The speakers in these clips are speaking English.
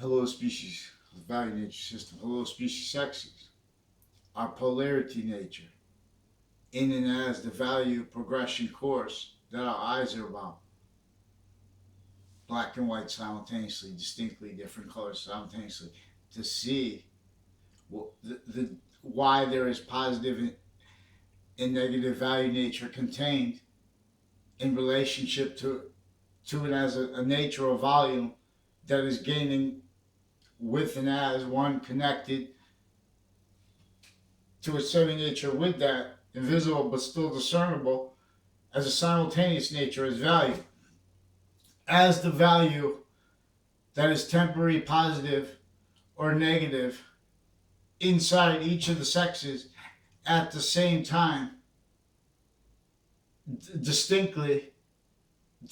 Hello, species, value nature system. Hello, species sexes. Our polarity nature, in and as the value progression course that our eyes are about. Black and white simultaneously, distinctly different colors simultaneously, to see why there is positive and negative value nature contained in relationship to it as a nature or volume that is gaining with and as one connected to a semi-nature with that, invisible but still discernible, as a simultaneous nature as value. As the value that is temporary positive or negative inside each of the sexes at the same time, distinctly,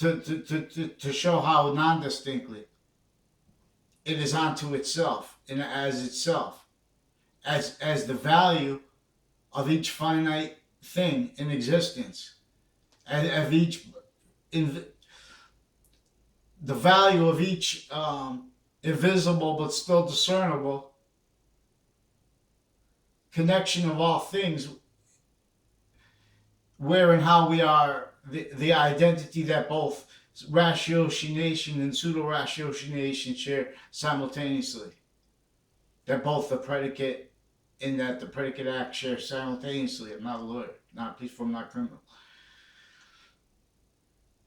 to show how non-distinctly it is onto itself and as itself, as the value of each finite thing in existence, of each in the value of each invisible but still discernible connection of all things, where and how we are the identity that both ratiocination and pseudo-raitiocination share simultaneously. That both the predicate in that the predicate act share simultaneously. I'm not a lawyer, not a police form, not criminal.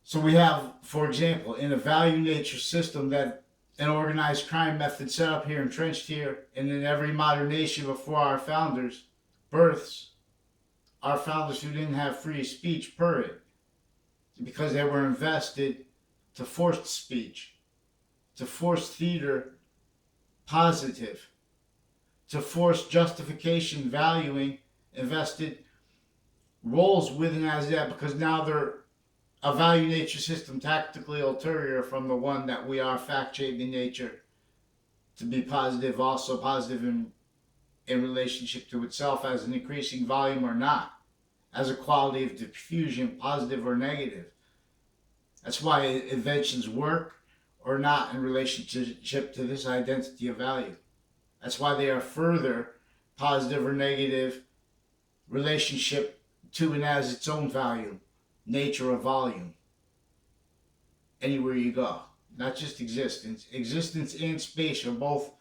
So we have, for example, in a value nature system that an organized crime method set up here, entrenched here, and in every modern nation before our founders' births, our founders who didn't have free speech per it, because they were invested to forced speech, to force theater positive, to force justification valuing invested roles within as that, because now they're a value nature system tactically ulterior from the one that we are fact shaping nature to be positive, also positive in relationship to itself as an increasing volume or not, as a quality of diffusion, positive or negative. That's why inventions work or not in relationship to this identity of value. That's why they are further positive or negative relationship to and as its own value, nature or volume. Anywhere you go, not just existence. Existence and space are both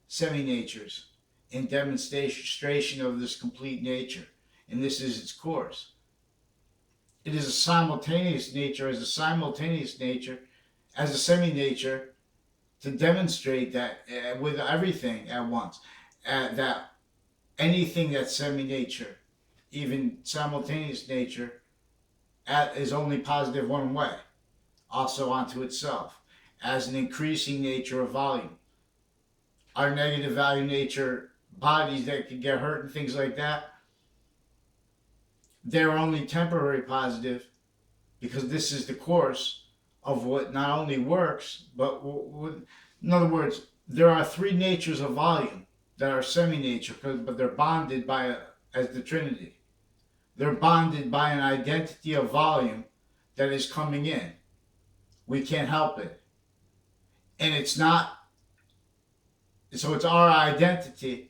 semi-natures in demonstration of this complete nature. And this is its course. It is a simultaneous nature, as a semi-nature, to demonstrate that with everything at once, that anything that's semi-nature, even simultaneous nature, is only positive one way, also onto itself, as an increasing nature of volume. Our negative value nature bodies that can get hurt and things like that, they're only temporary positive, because this is the course of what not only works, but in other words, there are three natures of volume that are semi-nature, but they're bonded by as the Trinity. They're bonded by an identity of volume that is coming in. We can't help it. And it's not, so it's our identity,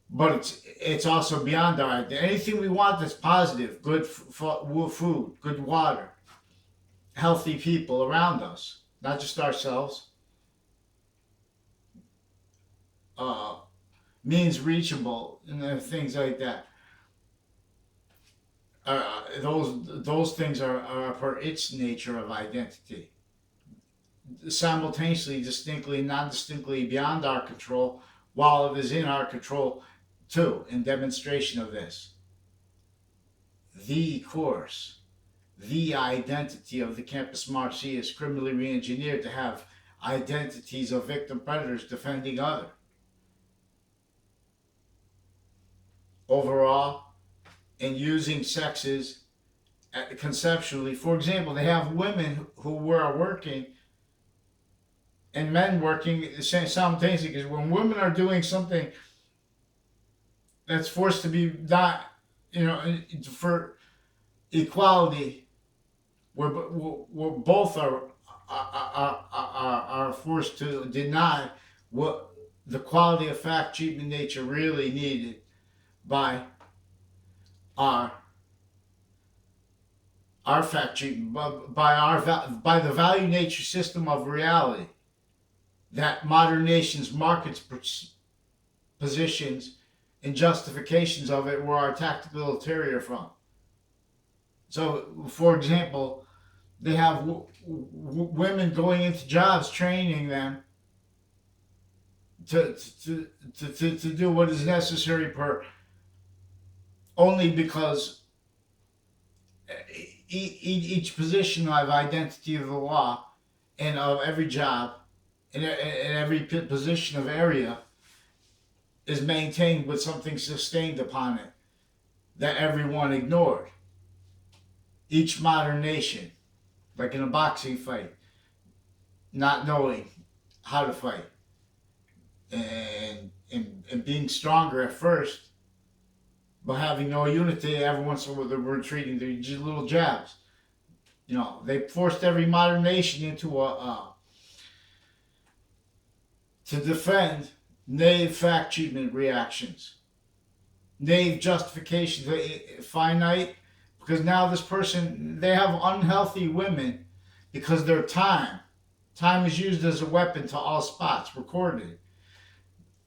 but it's also beyond our identity. Anything we want that's positive, good food, good water, healthy people around us, not just ourselves, means reachable, and things like that. Those things are per its nature of identity, simultaneously, distinctly, non-distinctly beyond our control, while it is in our control too, in demonstration of this. The course, the identity of the campus Marcius, criminally re-engineered to have identities of victim predators defending other. Overall, in using sexes conceptually, for example, they have women who were working and men working simultaneously, because when women are doing something that's forced to be not, for equality, where both are are forced to deny what the quality of fact treatment nature really needed by our fact treatment, by the value nature system of reality that modern nations markets positions and justifications of it were our tactical ulterior from. So, for example, they have women going into jobs, training them to do what is necessary per only because each position of identity of the law and of every job and every position of area is maintained with something sustained upon it that everyone ignored. Each modern nation, like in a boxing fight, not knowing how to fight and being stronger at first, but having no unity, every once in a while they were treating their little jabs. You know, they forced every modern nation into to defend naive fact treatment reactions, naive justifications, finite, because now this person, they have unhealthy women because their time is used as a weapon to all spots, recorded.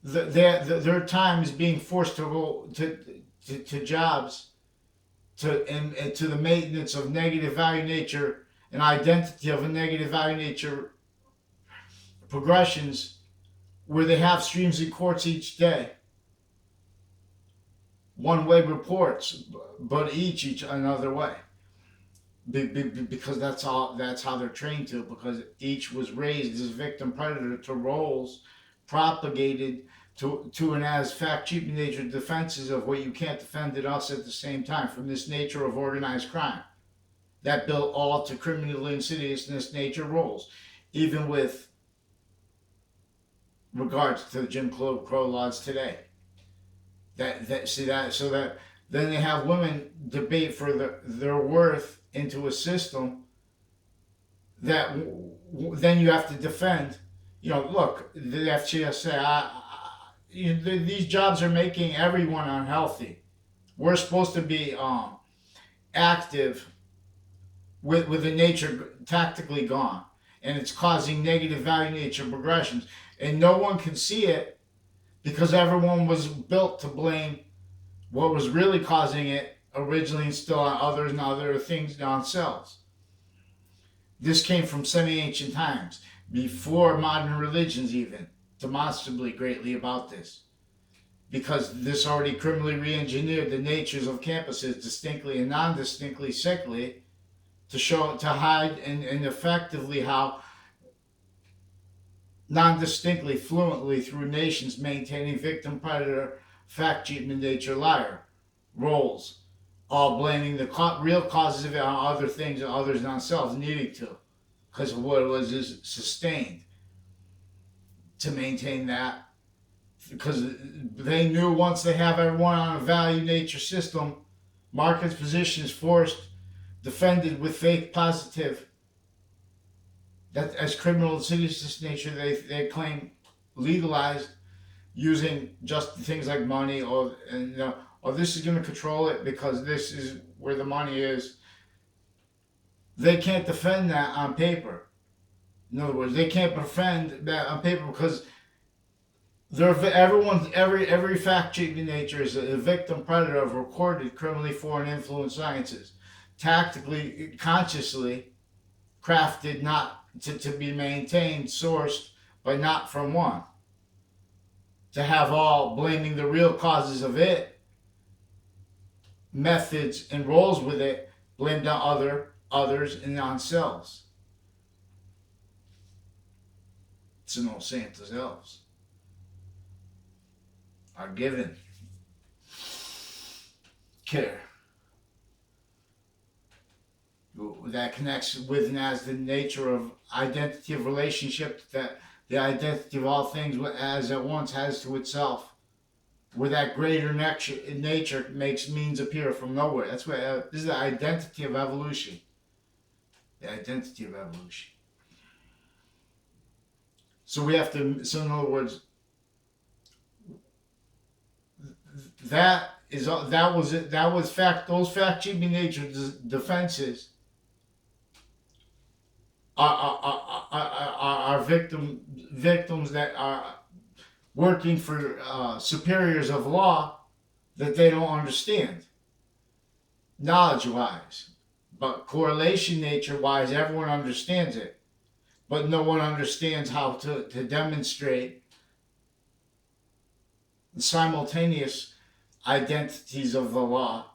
Their time is being forced to go to jobs and to the maintenance of negative value nature and identity of a negative value nature progressions where they have streams in courts each day, one-way reports, but each another way, because that's how they're trained to, because each was raised as victim predator to roles propagated to and as fact treatment nature defenses of what you can't defend in us at the same time from this nature of organized crime that built all to criminal insidiousness nature roles, even with regards to the Jim Crow laws today. So that then they have women debate for their worth into a system that then you have to defend. You know, look, the FGS say, these jobs are making everyone unhealthy. We're supposed to be active with the nature tactically gone, and it's causing negative value nature progressions, and no one can see it because everyone was built to blame what was really causing it originally and still on others and other things on themselves. This came from semi-ancient times, before modern religions even, demonstrably greatly about this. Because this already criminally re-engineered the natures of campuses distinctly and non-distinctly sickly to hide and effectively how non-distinctly, fluently through nations maintaining victim predator fact treatment nature liar roles, all blaming the real causes of it on other things and others and themselves needing to, because of what it was is sustained to maintain that, because they knew once they have everyone on a value nature system, Marcus' position is forced, defended with faith positive, that as criminal insidious nature they claim legalized using just things like money or this is going to control it because this is where the money is. They can't defend that on paper. In other words, they can't defend that on paper because every fact treatment nature is a victim predator of recorded criminally foreign influence sciences, tactically, consciously crafted not to be maintained, sourced, but not from one. To have all blaming the real causes of it, methods and roles with it, blamed on others and on selves. It's an old Santa's elves are given care that connects with and as the nature of identity of relationship that the identity of all things as at once has to itself, where that greater nature makes means appear from nowhere. That's where this is the identity of evolution. The identity of evolution. So we have to. So in other words, that was fact. Those fact-cheating nature defenses are victims that are working for superiors of law that they don't understand knowledge-wise, but correlation nature-wise, everyone understands it, but no one understands how to demonstrate the simultaneous identities of the law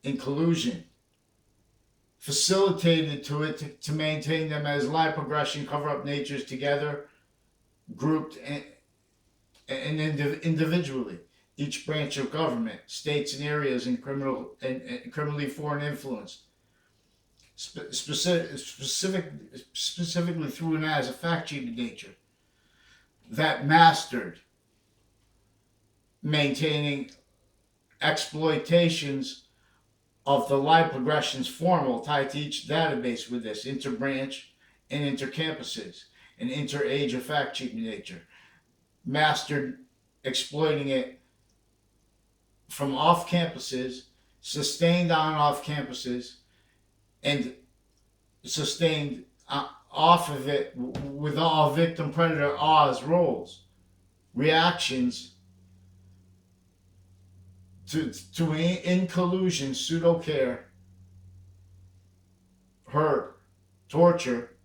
in collusion, facilitated to maintain them as lie, progression, cover up natures together, grouped and individually. Each branch of government, states and areas, and criminally foreign influence, specifically through and as a fact-cheating nature, that mastered maintaining exploitations of the lie progressions formal tied to each database with this interbranch and intercampuses and inter-age of fact-cheating nature, mastered exploiting it from off campuses, sustained on off campuses, and sustained off of it with all victim predator Oz roles, reactions to in collusion, pseudo care, hurt, torture,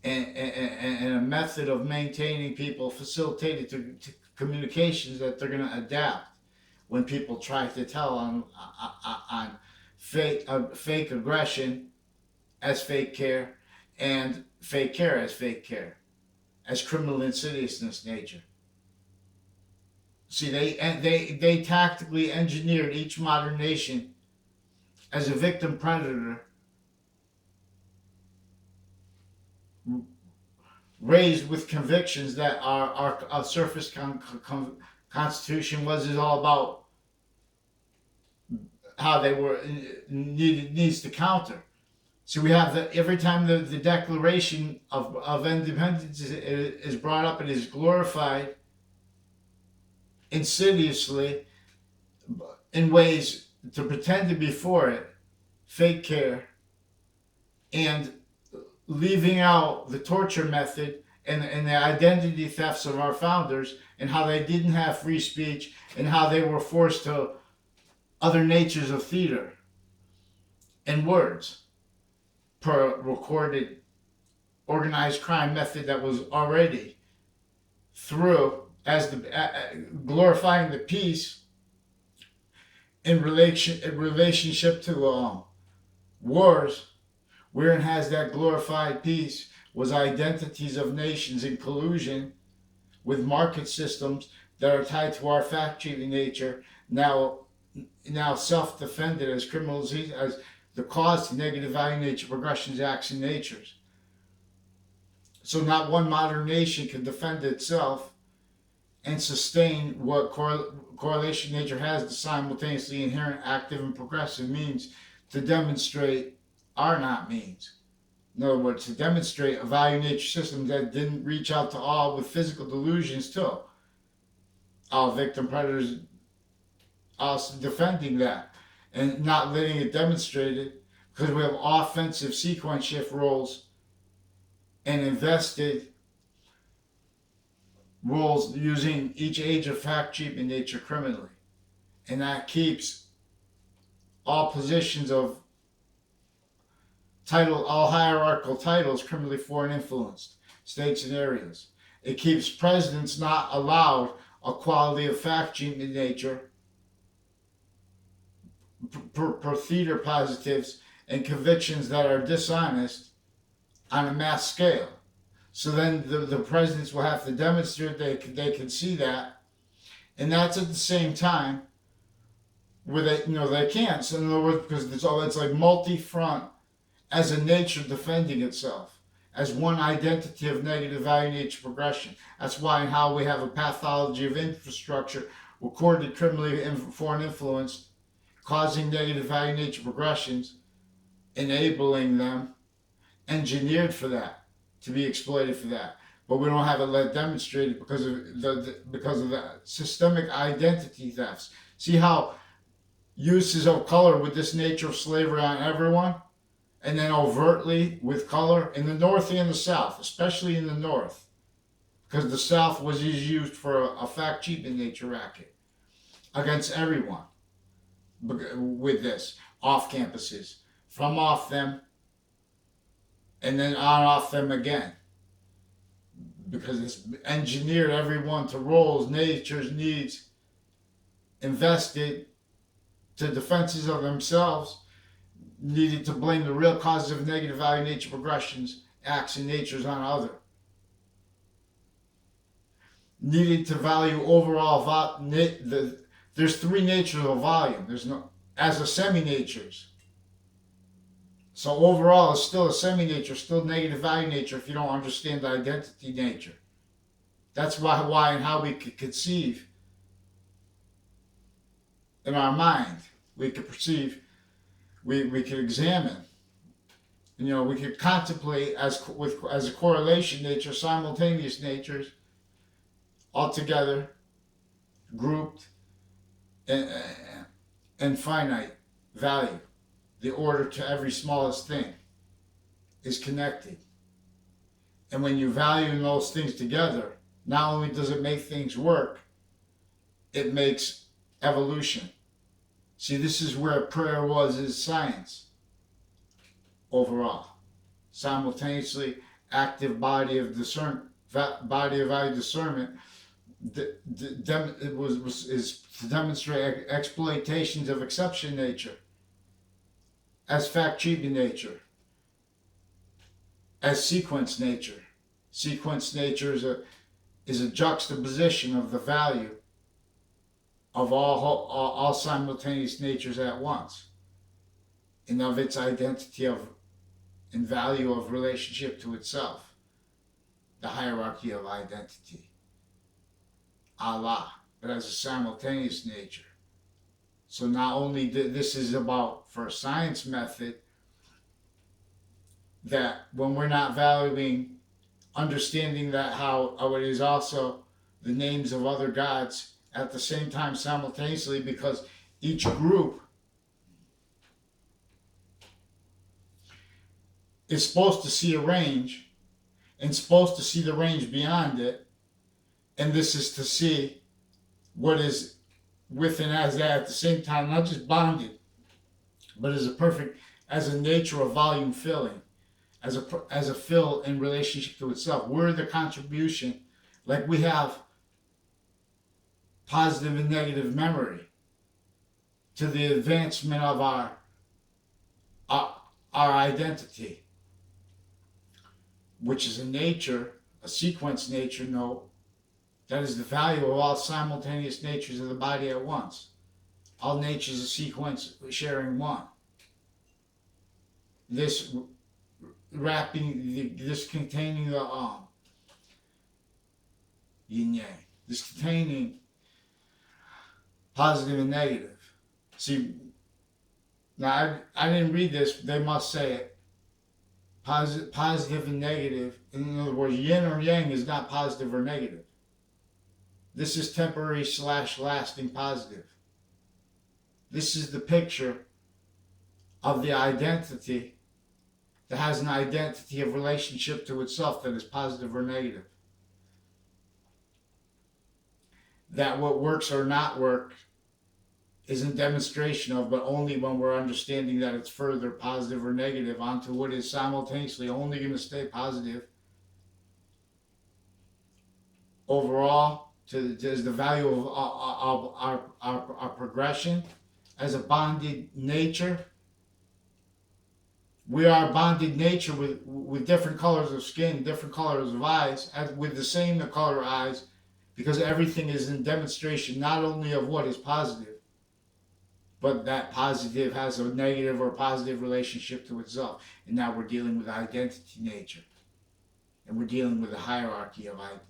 and a method of maintaining people facilitated to communications that they're going to adapt when people try to tell on fake aggression as fake care and fake care as criminal insidiousness nature. See, they tactically engineered each modern nation as a victim predator raised with convictions that our surface constitution is all about how they were needs to counter. So we have every time the Declaration of Independence is brought up, it is glorified insidiously in ways to pretend to be for it, fake care, and leaving out the torture method and the identity thefts of our founders and how they didn't have free speech and how they were forced to other natures of theater and words per recorded organized crime method that was already through as the glorifying the peace in relationship to wars, wherein has that glorified peace was identities of nations in collusion with market systems that are tied to our fact-cheating nature, now self-defended as criminals, as the cause to negative value nature progressions, acts, and natures. So not one modern nation can defend itself and sustain what correlation nature has the simultaneously inherent active and progressive means to demonstrate are not means. In other words, to demonstrate a value nature system that didn't reach out to all with physical delusions too. All victim predators also defending that and not letting it demonstrated because we have offensive sequence shift roles and invested roles using each age of fact-cheating nature criminally. And that keeps all positions of all hierarchical titles criminally foreign influenced, states and areas. It keeps presidents not allowed a quality of fact-cheating nature per theater positives and convictions that are dishonest on a mass scale. So then the presidents will have to demonstrate they can see that, and that's at the same time where they can't. So in other words, because it's like multi-front as a nature defending itself as one identity of negative value nature progression. That's why and how we have a pathology of infrastructure recorded criminally foreign influenced, causing negative value nature progressions, enabling them, engineered for that. to be exploited for that. But we don't have it demonstrated because of the systemic identity thefts. See how uses of color with this nature of slavery on everyone, and then overtly with color in the North and the South, especially in the North, because the South was used for a fact cheap in nature racket against everyone with this off campuses, from off them, and then on off them again, because it's engineered everyone to roles nature's needs, invested to defenses of themselves, needed to blame the real causes of negative value nature progressions, acts, and natures on other. Needed to value overall there's three natures of volume. There's no as a semi-natures. So overall, it's still a semi-nature, still negative value nature if you don't understand the identity nature. That's why and how we could conceive in our mind. We could perceive, we could examine. We could contemplate as a correlation nature, simultaneous natures, all together, grouped, and finite value. The order to every smallest thing is connected. And when you value those things together, not only does it make things work, it makes evolution. See, this is where prayer is science overall. Simultaneously, active body of value discernment is to demonstrate exploitations of exception nature as fact cheaping nature, as sequence nature. Sequence nature is a juxtaposition of the value of all simultaneous natures at once, and of its identity and value of relationship to itself, the hierarchy of identity, Allah, but as a simultaneous nature. So not only this is about, for a science method, that when we're not valuing, understanding that how it is also the names of other gods at the same time simultaneously, because each group is supposed to see a range and supposed to see the range beyond it, and this is to see what is with and as that at the same time, not just bonded, but as a nature of volume filling, as a fill in relationship to itself. We're the contribution, like we have positive and negative memory to the advancement of our identity, which is a nature, a sequence nature note. That is the value of all simultaneous natures of the body at once. All natures of sequence sharing one. This containing the yin yang. This containing positive and negative. See, now I didn't read this. They must say it. Positive and negative. In other words, yin or yang is not positive or negative. This is temporary / lasting positive. This is the picture of the identity that has an identity of relationship to itself that is positive or negative. That what works or not work is a demonstration of, but only when we're understanding that it's further positive or negative onto what is simultaneously only going to stay positive overall. As the value of our progression as a bonded nature. We are a bonded nature with different colors of skin, different colors of eyes, with the same color eyes, because everything is in demonstration not only of what is positive, but that positive has a negative or positive relationship to itself. And now we're dealing with identity nature. And we're dealing with a hierarchy of identity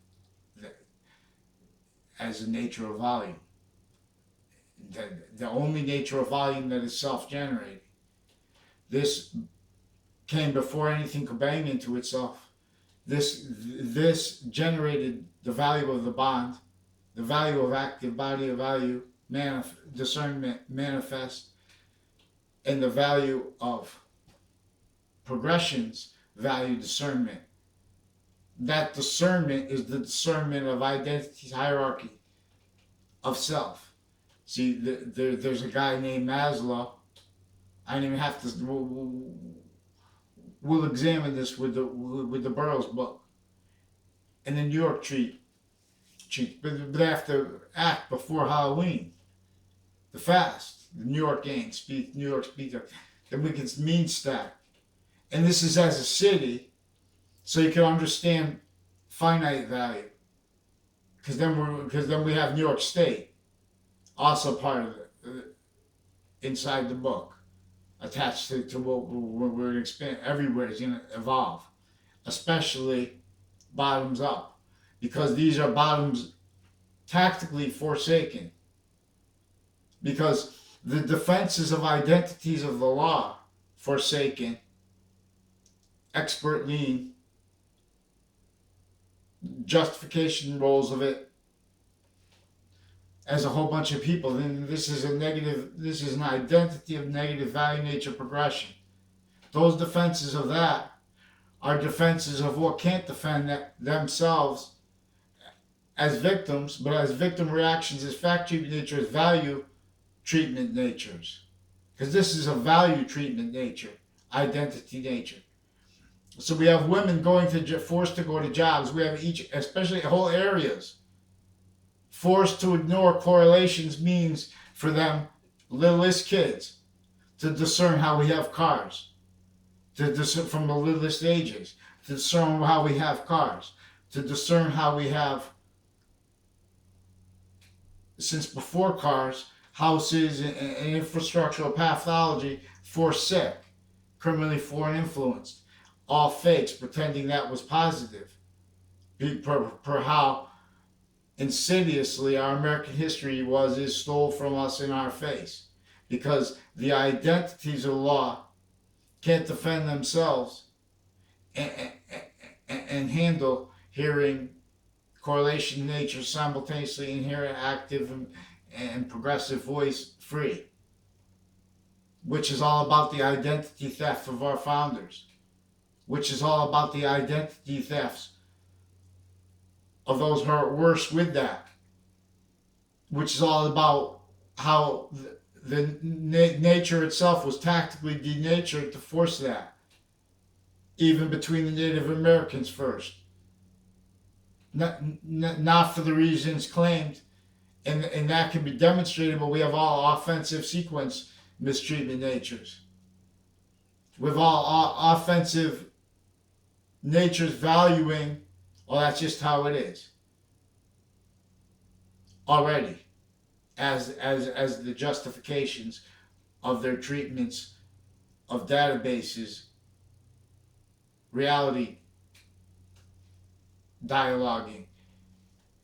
as a nature of volume. The only nature of volume that is self-generating. This came before anything could bang into itself This generated the value of the bond, the value of active body of value, discernment manifest, and the value of progressions value discernment. That discernment is the discernment of identity hierarchy of self. See, there's a guy named Maslow. I don't even have to. We'll examine this with the Boroughs book and the New York treat. But they have to act before Halloween. The fast, the New York gang, New York speed. Then we can mean stack, and this is as a city, so you can understand finite value. Because then we have New York State, also part of it, inside the book, attached to what we're going to expand. Everywhere is going to evolve, especially bottoms up, because these are bottoms tactically forsaken. Because the defenses of identities of the law forsaken, expert lean, justification roles of it as a whole bunch of people, then this is an identity of negative value nature progression. Those defenses of that are defenses of what can't defend themselves as victims, but as victim reactions, as fact treatment nature, as value treatment natures. Because this is a value treatment nature, identity nature. So we have women forced to go to jobs. We have especially whole areas, forced to ignore correlations means for them, littlest kids, to discern how we have cars, to discern from the littlest ages, to discern how we have cars, to discern how we have, since before cars, houses and infrastructural pathology for sick, criminally foreign influenced, all fakes, pretending that was positive, per how insidiously our American history is stole from us in our face, because the identities of law can't defend themselves and handle hearing correlation nature simultaneously inherent active and progressive voice free, which is all about the identity theft of our founders, which is all about the identity thefts of those who are worse with that, which is all about how the nature itself was tactically denatured to force that, even between the Native Americans first. Not for the reasons claimed, and that can be demonstrated, but we have all offensive sequence mistreatment natures. With all offensive natures valuing, well, that's just how it is already, as the justifications of their treatments of databases, reality dialoguing,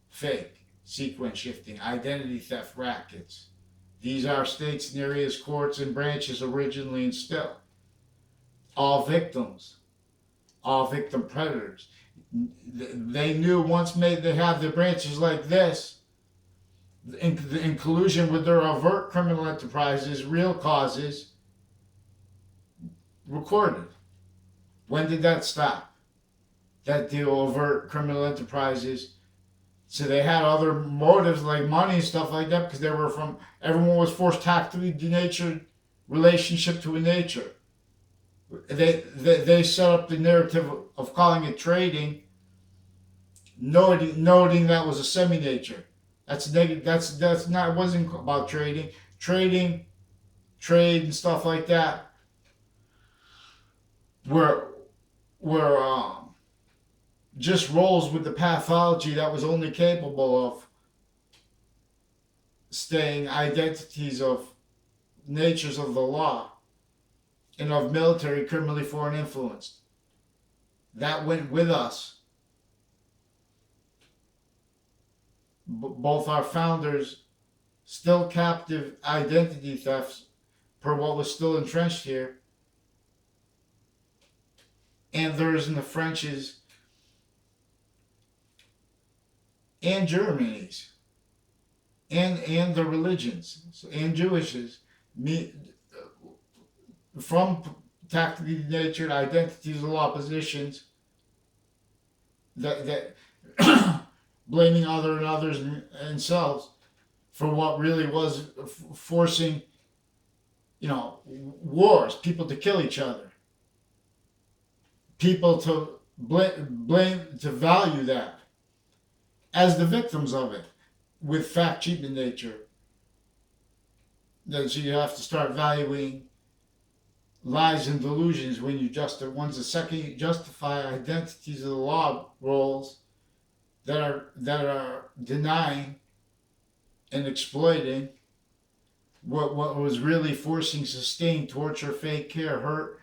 fake, sequence shifting, identity theft rackets. These are states and areas, courts and branches originally and still. All victims, all victim predators. They knew once they had their branches like this, in collusion with their overt criminal enterprises, real causes, recorded. When did that stop? That deal overt criminal enterprises. So they had other motives like money and stuff like that, because everyone was forced tactically denatured relationship to a nature. They set up the narrative of calling it trading, noting that was a semi-nature. That's negative. That's not. It wasn't about trading. Trade and stuff like that were just roles with the pathology that was only capable of staying identities of natures of the law and of military criminally foreign influenced. That went with us. Both our founders, still captive identity thefts per what was still entrenched here, and theirs and the French's and Germany's and the religions and Jewishes from tactically natured identities of law positions that blaming other and others and selves for what really was forcing, wars, people to kill each other, people to blame to value that as the victims of it, with fact cheap in nature. So you have to start valuing lies and delusions when you once the second you justify identities of the law roles that are denying and exploiting what was really forcing sustained torture, fake care, hurt,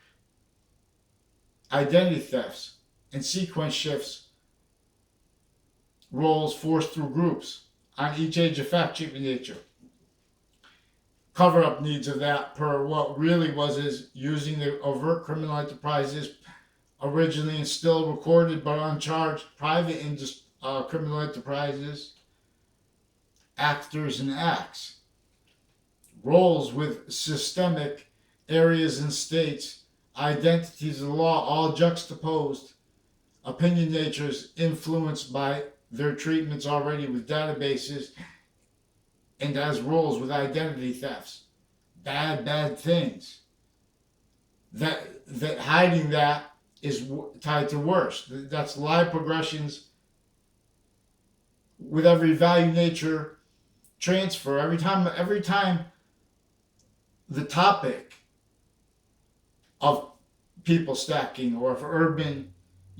identity thefts, and sequence shifts, roles forced through groups on each age of fact cheaping nature. Cover up needs of that per what really was is using the overt criminal enterprises originally and still recorded but uncharged private criminal enterprises, actors and acts, roles with systemic areas and states, identities of the law, all juxtaposed, opinion natures influenced by their treatments already with databases and as roles with identity thefts. Bad things. That hiding that is tied to worse. That's lie progressions with every value nature transfer. Every time the topic of people stacking or of urban,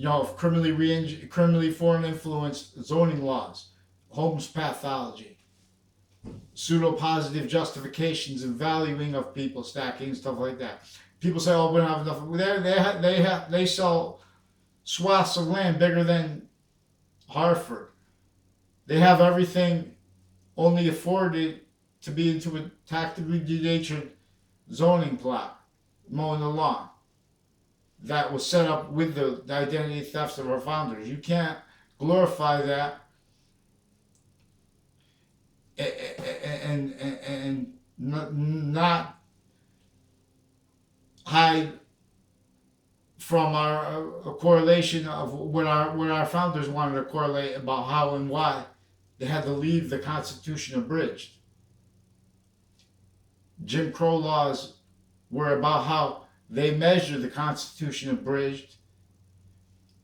of criminally foreign influenced zoning laws, Holmes pathology, pseudo-positive justifications and valuing of people stacking, stuff like that. People say, "Oh, we don't have enough." They sell swaths of land bigger than Hartford. They have everything only afforded to be into a tactically denatured zoning plot, mowing the lawn. That was set up with the identity thefts of our founders. You can't glorify that and not hide from a correlation of what our founders wanted to correlate about how and why they had to leave the Constitution abridged. Jim Crow laws were about how they measure the Constitution abridged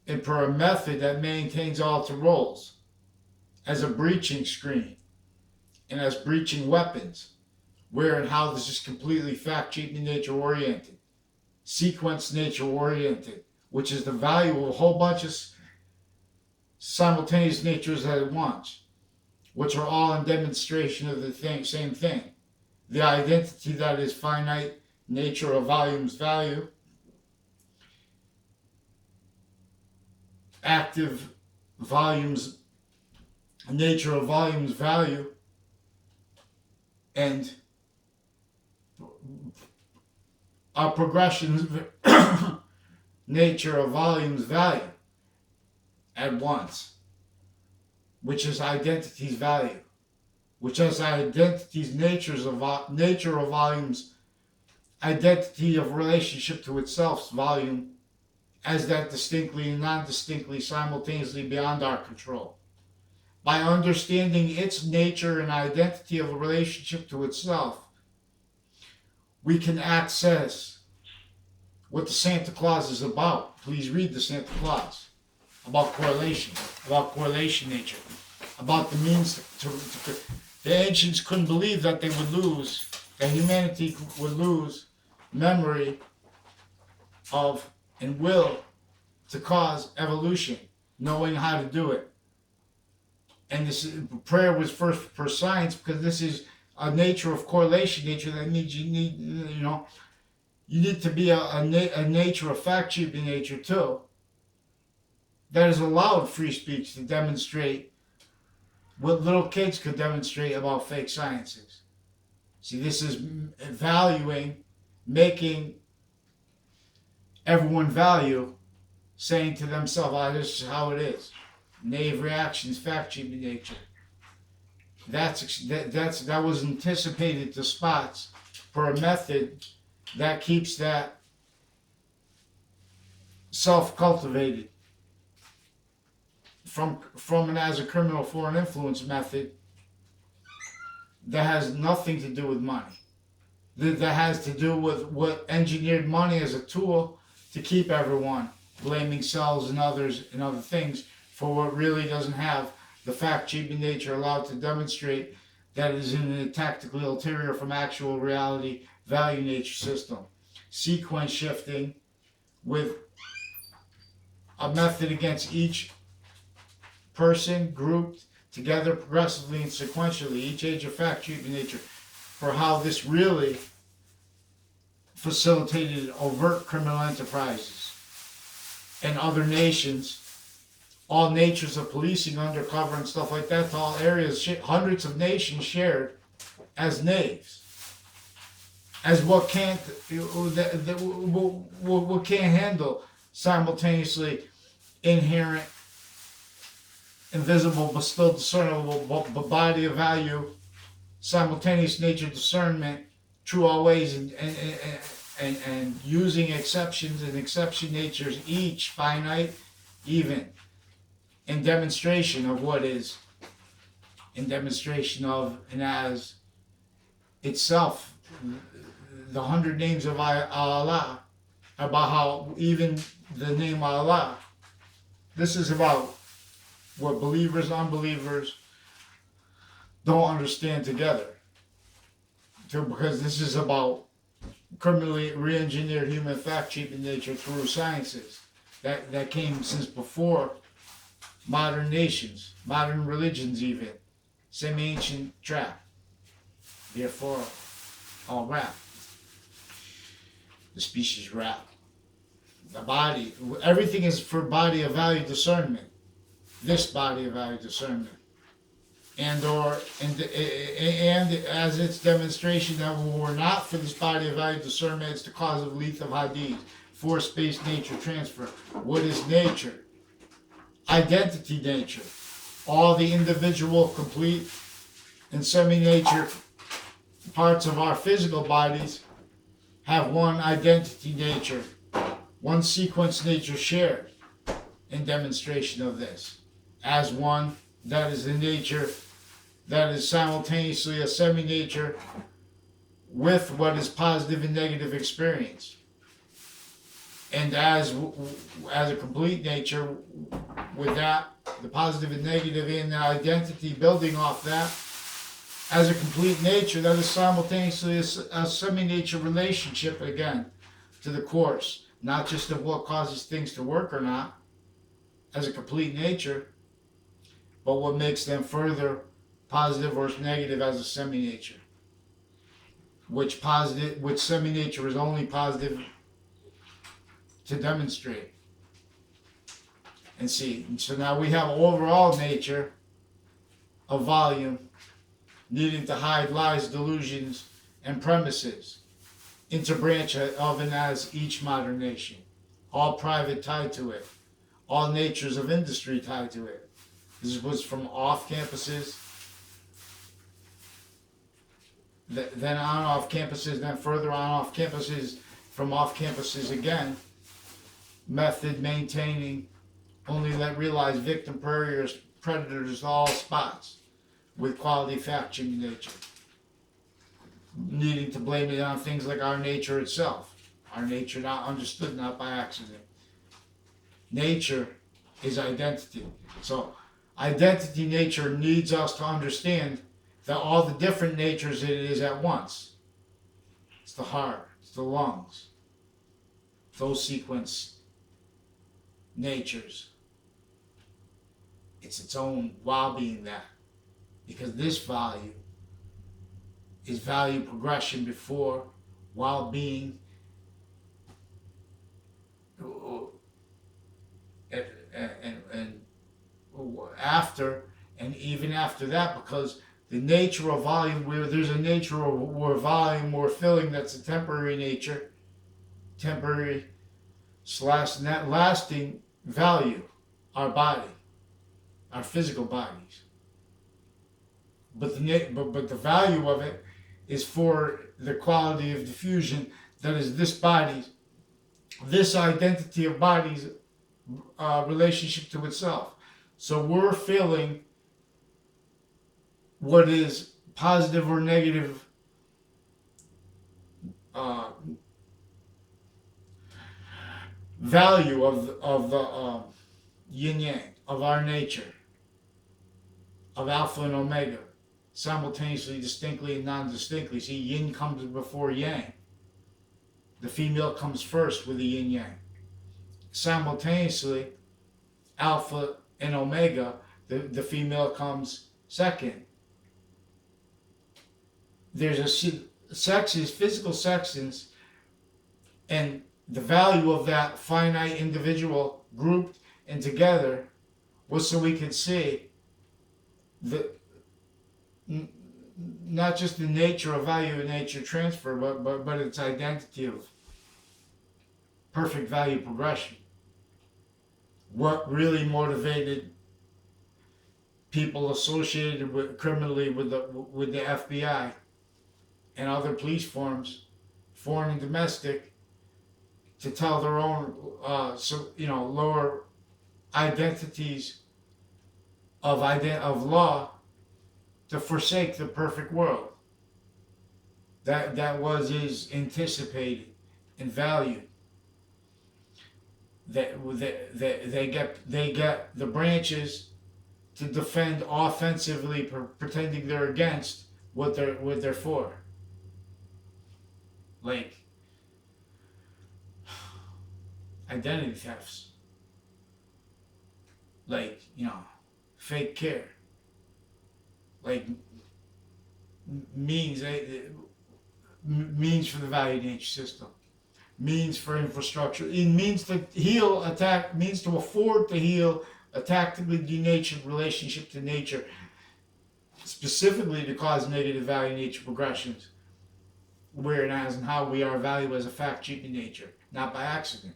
and per a method that maintains alter roles as a breaching screen and as breaching weapons, where and how this is completely fact cheaping nature oriented, sequence nature oriented, which is the value of a whole bunch of simultaneous natures at once, which are all in demonstration of the same thing. The identity that is finite nature of volumes value, active volumes nature of volumes value, and our progressions nature of volumes value at once, which is identity's value, which is identity's nature of volumes, identity of relationship to itself's volume, as that distinctly and non-distinctly simultaneously beyond our control. By understanding its nature and identity of a relationship to itself, we can access what the Santa Claus is about. Please read the Santa Claus. About correlation nature, about the means to the ancients couldn't believe that they would lose, that humanity would lose memory of and will to cause evolution, knowing how to do it. And this prayer was first for science, because this is a nature of correlation nature. That means you need to be a nature of fact cheaping nature too, that has allowed free speech to demonstrate what little kids could demonstrate about fake sciences. See, this is valuing, making everyone value, saying to themselves, "Ah, this is how it is." Naive reactions, fact sheet nature. That was anticipated to spots per a method that keeps that self-cultivated from and as a criminal foreign influence method that has nothing to do with money. That has to do with what engineered money as a tool to keep everyone blaming selves and others and other things for what really doesn't have the fact-sheet nature allowed to demonstrate that it is in a tactically ulterior from actual reality value nature system. Sequence shifting with a method against each person grouped together progressively and sequentially, each age of fact-sheet nature, for how this really facilitated overt criminal enterprises and other nations, all natures of policing, undercover and stuff like that, to all areas, hundreds of nations shared as knaves, as what can't handle simultaneously inherent, invisible but still discernible body of value, simultaneous nature discernment, true always, and using exceptions and exception natures, each finite, even, in demonstration of what is, in demonstration of and as itself, the 100 names of Allah, about how even the name Allah, this is about what believers, unbelievers don't understand together. Because this is about criminally re-engineered human fact-sheet nature through sciences that came since before modern nations, modern religions even, semi-ancient trap. Therefore, all rap. The species rap. The body, everything is for body of value discernment. This body of value discernment. And as its demonstration that were not for this body of value discernment, it's the cause of lethal hadith, force-based nature transfer. What is nature? Identity nature. All the individual, complete, and semi-nature parts of our physical bodies have one identity nature, one sequence nature shared in demonstration of this, as one that is the nature that is simultaneously a semi-nature with what is positive and negative experience. And as a complete nature, with that, the positive and negative in the identity building off that, as a complete nature, that is simultaneously a semi-nature relationship, again, to the course, not just of what causes things to work or not, as a complete nature, but what makes them further positive or negative as a semi-nature. Which semi-nature is only positive to demonstrate. And see, so now we have overall nature of volume needing to hide lies, delusions, and premises, interbranch of and as each modern nation, all private tied to it, all natures of industry tied to it. This was from off campuses, then on off campuses, then further on off campuses, from off campuses again, method maintaining only let realize victim predators all spots with quality fact-sheet nature, needing to blame it on things like our nature itself, our nature not understood not by accident. Nature is identity. So identity nature needs us to understand that all the different natures it is at once. It's the heart, it's the lungs, those sequence natures. It's its own while being that. Because this value is value progression before, while being, and after, and even after that, because the nature of volume, where there's a nature or volume or filling that's a temporary nature, temporary / net lasting value, our body. our physical bodies. But the value of it is for the quality of diffusion that is this body's, this identity of body's relationship to itself. So we're feeling what is positive or negative value of the yin yang, of our nature, of alpha and omega, simultaneously, distinctly, and non-distinctly. See, yin comes before yang. The female comes first with the yin yang. Simultaneously, alpha and omega, the female comes second. There's a sexes, physical sexes, and the value of that finite individual grouped and together was so we could see the not just the nature of value and nature transfer, but its identity of perfect value progression. What really motivated people associated with criminally with the FBI and other police forms, foreign and domestic, to tell their own lower identities of law to forsake the perfect world that is anticipated and valued. They get the branches to defend offensively, pretending they're against what they're for. Like identity thefts, like fake care, like means for the value nature system, means for infrastructure. It means to heal, attack, means to afford to heal a tactically denatured relationship to nature, specifically to cause negative value nature progressions, where and as and how we are valued as a fact cheap in nature, not by accident.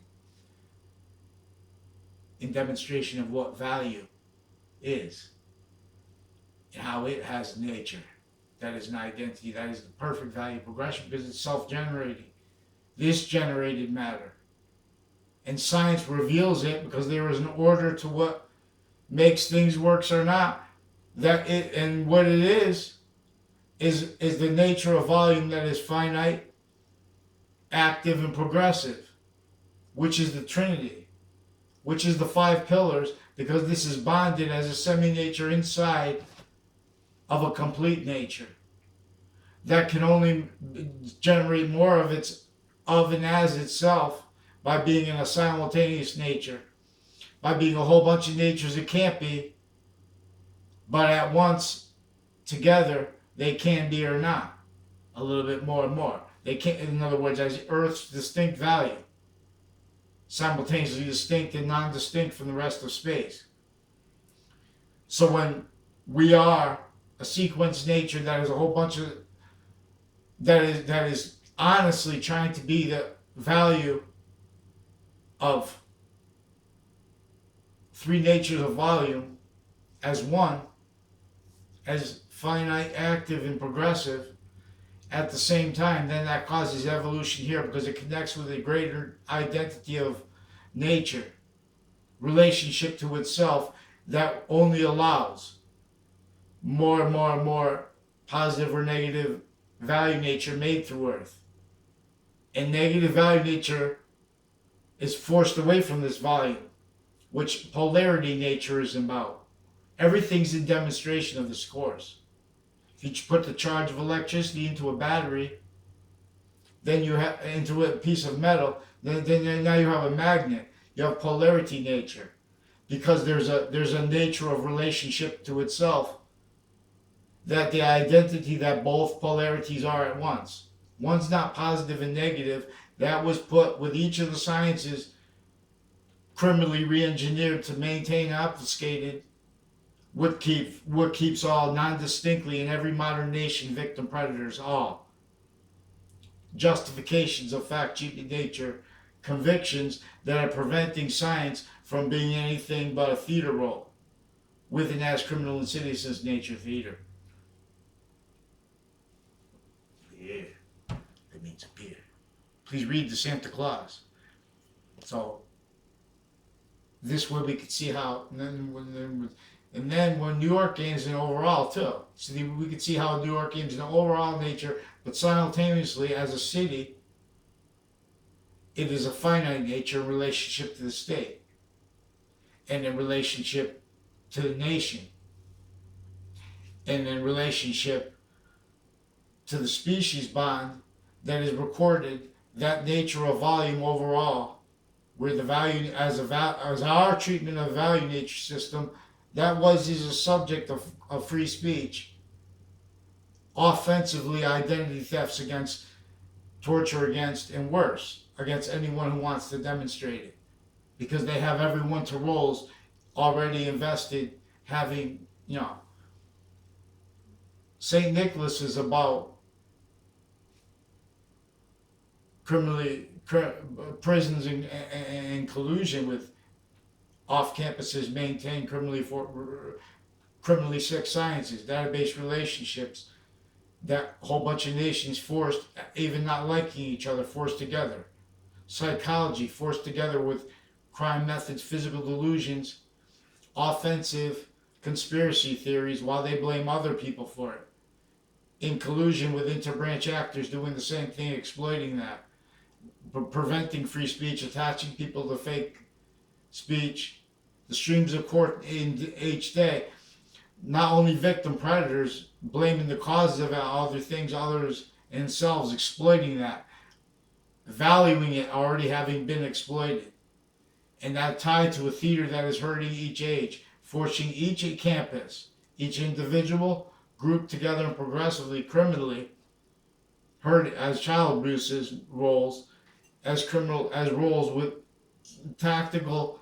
In demonstration of what value is and how it has nature. That is an identity, that is the perfect value progression because it's self-generating. This generated matter. And science reveals it because there is an order to what makes things works or not. And what it is the nature of volume that is finite, active, and progressive, which is the Trinity, which is the five pillars, because this is bonded as a semi-nature inside of a complete nature that can only generate more of and as itself by being in a simultaneous nature, by being a whole bunch of natures it can't be, but at once together they can be or not, a little bit more and more. They can't, in other words, as Earth's distinct value, simultaneously distinct and non-distinct from the rest of space. So when we are a sequence nature that is a whole bunch of that is honestly trying to be the value of three natures of volume as one, as finite, active, and progressive at the same time, then that causes evolution here because it connects with a greater identity of nature, relationship to itself that only allows more and more and more positive or negative value nature made through Earth. And negative value nature is forced away from this volume, which polarity nature is about. Everything's in demonstration of this course. If you put the charge of electricity into a battery, then you have into a piece of metal, then now you have a magnet. You have polarity nature, because there's a nature of relationship to itself, that the identity that both polarities are at once. One's not positive and negative. That was put with each of the sciences criminally re-engineered to maintain obfuscated what keeps all non-distinctly in every modern nation victim predators all. Justifications of fact cheap nature, convictions that are preventing science from being anything but a theater role. with and as criminal insidiousness nature theater. Yeah, that means appear. Please read the Santa Claus. So this way we could see how, and then when New York gains an overall too. So we could see how New York gains an overall nature, but simultaneously as a city, it is a finite nature in relationship to the state and in relationship to the nation and in relationship to the species bond that is recorded, that nature of volume overall, where the value as our treatment of value nature system, that is a subject of free speech, offensively identity thefts against, torture against, and worse, against anyone who wants to demonstrate it. Because they have everyone to roles already invested, having, St. Nicholas is about prisons in collusion with off campuses maintain criminally sick sciences, database relationships, that whole bunch of nations forced, even not liking each other, forced together. Psychology forced together with crime methods, physical delusions, offensive conspiracy theories while they blame other people for it. In collusion with interbranch actors doing the same thing, exploiting that. Preventing free speech, attaching people to fake speech, the streams of court in each day. Not only victim predators blaming the causes of other things, others and themselves exploiting that, valuing it already having been exploited, and that tied to a theater that is hurting each age, forcing each campus, each individual grouped together and progressively criminally hurt as child abuses roles, as roles with tactical,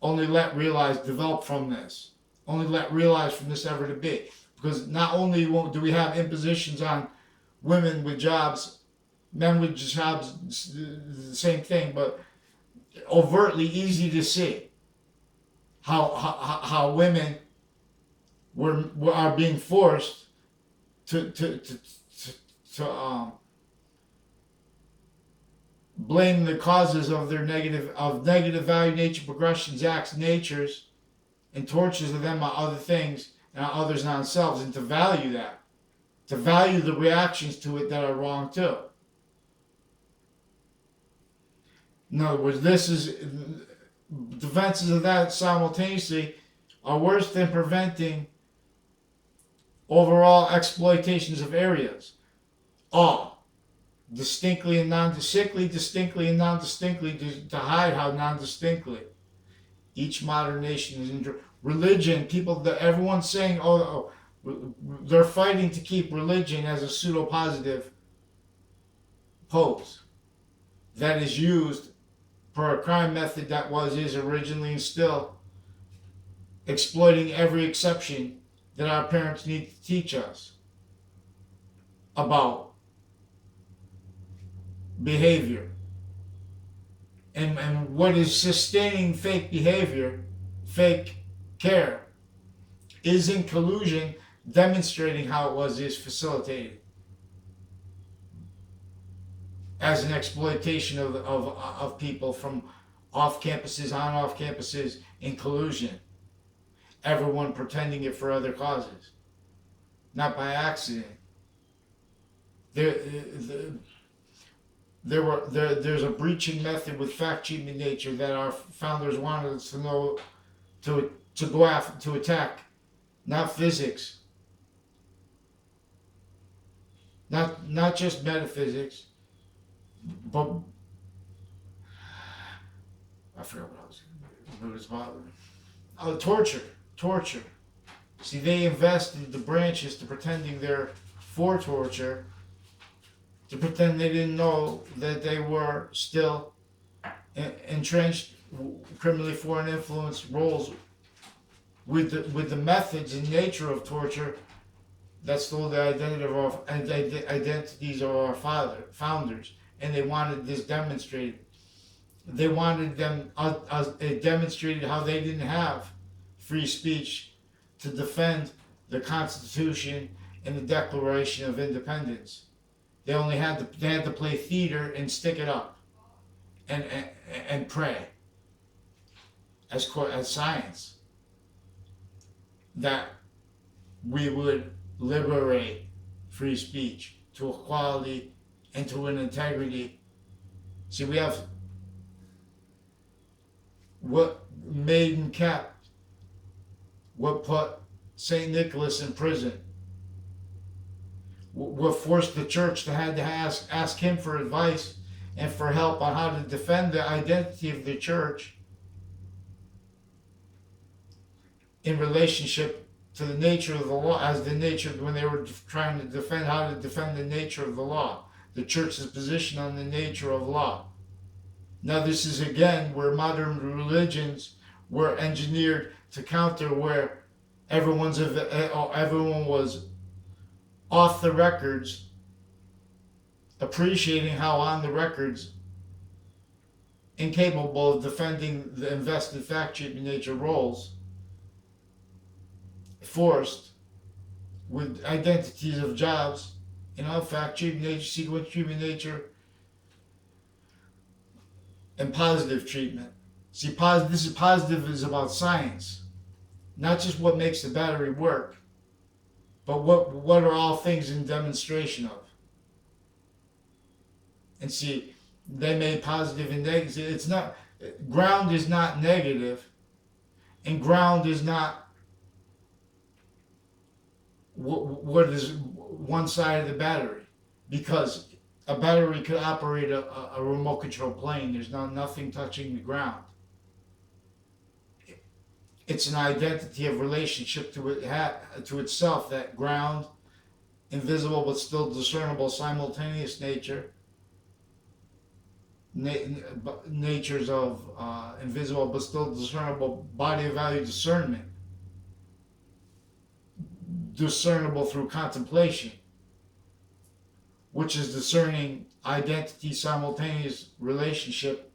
only let realize develop from this. Only let realize from this ever to be. Because not only do we have impositions on women with jobs, men with jobs, the same thing, but overtly easy to see how women are being forced to blame the causes of their negative value nature progressions, acts, natures, and tortures of them on other things and on others and on themselves, and to value that, to value the reactions to it that are wrong too. In other words, defenses of that simultaneously are worse than preventing overall exploitations of areas. All distinctly and non-distinctly, distinctly and non-distinctly, to hide how non-distinctly each modern nation is in religion. Everyone's saying, they're fighting to keep religion as a pseudo-positive pose that is used for a crime method that is originally and still exploiting every exception that our parents need to teach us about behavior. And what is sustaining fake behavior, fake care, is in collusion, demonstrating how it is facilitated as an exploitation of people from off campuses, on off campuses, in collusion. Everyone pretending it for other causes, not by accident. There's a breaching method with fact treatment nature that our founders wanted us to know, to go after, to attack, not physics, not just metaphysics, but I forgot what was bothering. Oh, torture. See, they invested the branches to pretending they're for torture, to pretend they didn't know that they were still entrenched criminally foreign influence roles with the methods and nature of torture that stole the identities of our founders, and they wanted this demonstrated. They wanted them it demonstrated how they didn't have free speech to defend the Constitution and the Declaration of Independence. They had to play theater and stick it up and pray as science that we would liberate free speech to equality and to an integrity. See, we have what made and kept, what put St. Nicholas in prison, what forced the church to have to ask him for advice and for help on how to defend the identity of the church in relationship to the nature of the law, as the nature when they were trying to defend how to defend the nature of the law, the church's position on the nature of law. Now this is again where modern religions were engineered to counter, where everyone was off the records, appreciating how on the records, incapable of defending the invested fact treatment nature roles, forced with identities of jobs, fact treatment nature, sequence treatment nature, and positive treatment. See, positive is about science, not just what makes the battery work, but what are all things in demonstration of. And see, they made positive and negative. It's not, ground is not negative, and ground is not what is one side of the battery, because a battery could operate a remote control plane. There's nothing touching the ground. It's an identity of relationship to itself, that ground, invisible but still discernible, simultaneous nature, natures of invisible but still discernible, body of value discernment, discernible through contemplation, which is discerning identity simultaneous relationship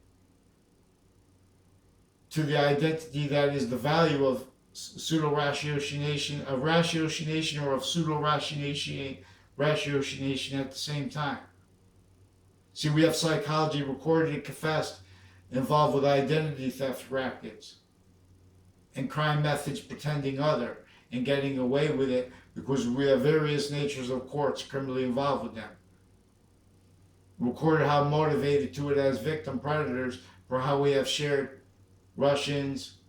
to the identity that is the value of pseudo-ratiocination, of ratiocination or of pseudo-ratiocination at the same time. See, we have psychology recorded and confessed involved with identity theft rackets and crime methods pretending other and getting away with it, because we have various natures of courts criminally involved with them. Recorded how motivated to it as victim predators, for how we have shared Russians,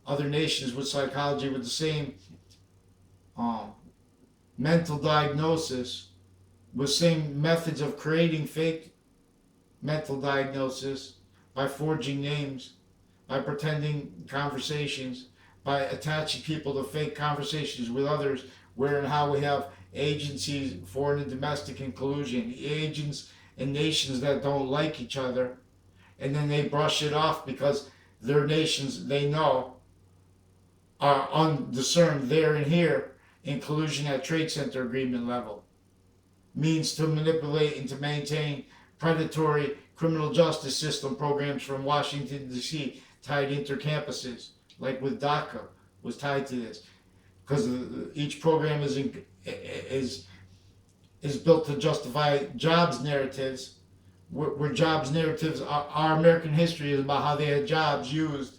other nations with psychology with the same mental diagnosis, with same methods of creating fake mental diagnosis by forging names, by pretending conversations, by attaching people to fake conversations with others, where and how we have agencies, foreign and domestic, in collusion, agents in nations that don't like each other, and then they brush it off because their nations they know are undiscerned there and here in collusion at trade center agreement level, means to manipulate and to maintain predatory criminal justice system programs from Washington D.C. tied intercampuses, like with DACA was tied to this, because each program is built to justify jobs narratives, where jobs narratives our American history is about how they had jobs used